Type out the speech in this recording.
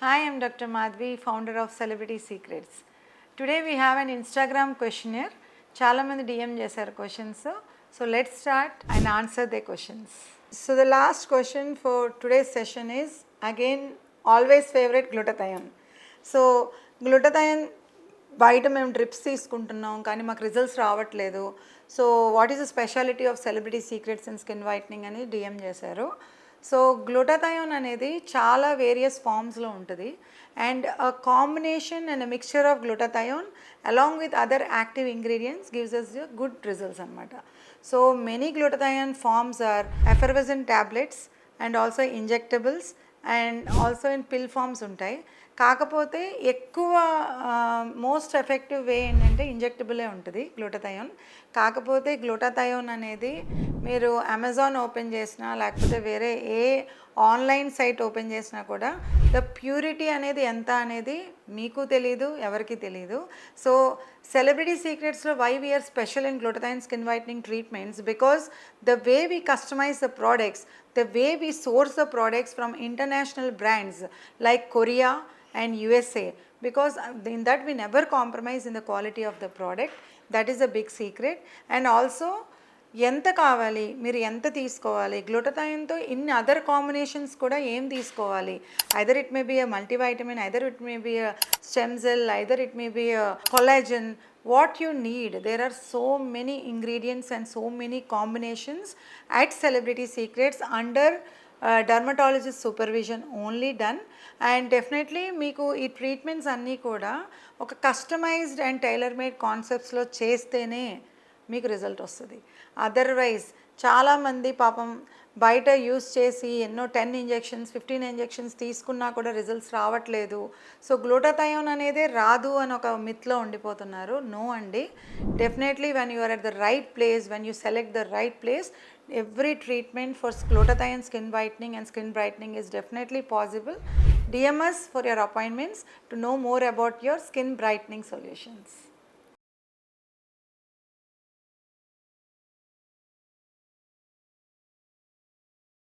Hi, I'm Dr. Madhvi, founder of Celebrity Secrets. Today we have an Instagram questionnaire. Chala mandi DM చేశారు questions. So let's start and answer the questions. So the last question for today's session is again always favorite glutathione. So glutathione బయట మేము drips తీసుకుంటున్నాం కానీ మాకు results రావట్లేదు. So what is the speciality of Celebrity Secrets and skin whitening అని DM చేశారు. So glutathione అనేది చాలా వేరియస్ ఫామ్స్లో ఉంటుంది and a combination and a mixture of glutathione along with other active ingredients gives us good results అనమాట. So many glutathione forms are effervescent tablets and also injectables and also in pill forms ఉంటాయి. కాకపోతే ఎక్కువ most effective way ఏంటంటే ఇంజెక్టబులే ఉంటుంది glutathione. కాకపోతే glutathione అనేది మీరు Amazon open చేసినా లేకపోతే వేరే ఏ ఆన్లైన్ సైట్ ఓపెన్ చేసినా కూడా ద ప్యూరిటీ అనేది ఎంత అనేది మీకు తెలీదు, ఎవరికి తెలీదు. సో సెలబ్రిటీ సీక్రెట్స్లో why we are special in glutathione skin whitening treatments because the way we customise the products, the way we source the products from international brands like Korea and USA, because in that we never compromise in the quality of the product. That is a big secret. And also ఎంత కావాలి, మీరు ఎంత తీసుకోవాలి, గ్లూటాథయోన్తో ఇన్ని other combinations కూడా ఏం తీసుకోవాలి, either it may be a multivitamin, either it may be a stem cell, either it may be a collagen, what you need. There are so many ingredients and so many combinations at Celebrity Secrets under dermatologist supervision only done. And definitely మీకు ఈ treatments అన్నీ కూడా ఒక customized and tailor made కాన్సెప్ట్స్లో చేస్తేనే మీకు result వస్తుంది. Otherwise చాలామంది పాపం బయట యూస్ చేసి ఎన్నో 10 ఇంజెక్షన్స్ 15 ఇంజెక్షన్స్ తీసుకున్నా కూడా రిజల్ట్స్ రావట్లేదు. సో గ్లూటాథయోన్ అనేది రాదు అని ఒక మిత్లో ఉండిపోతున్నారు. నో అండి, definitely when you are at the right place, when you select the right place, every treatment for glutathione skin whitening and skin brightening is definitely possible. DM us for your appointments to know more about your skin brightening solutions.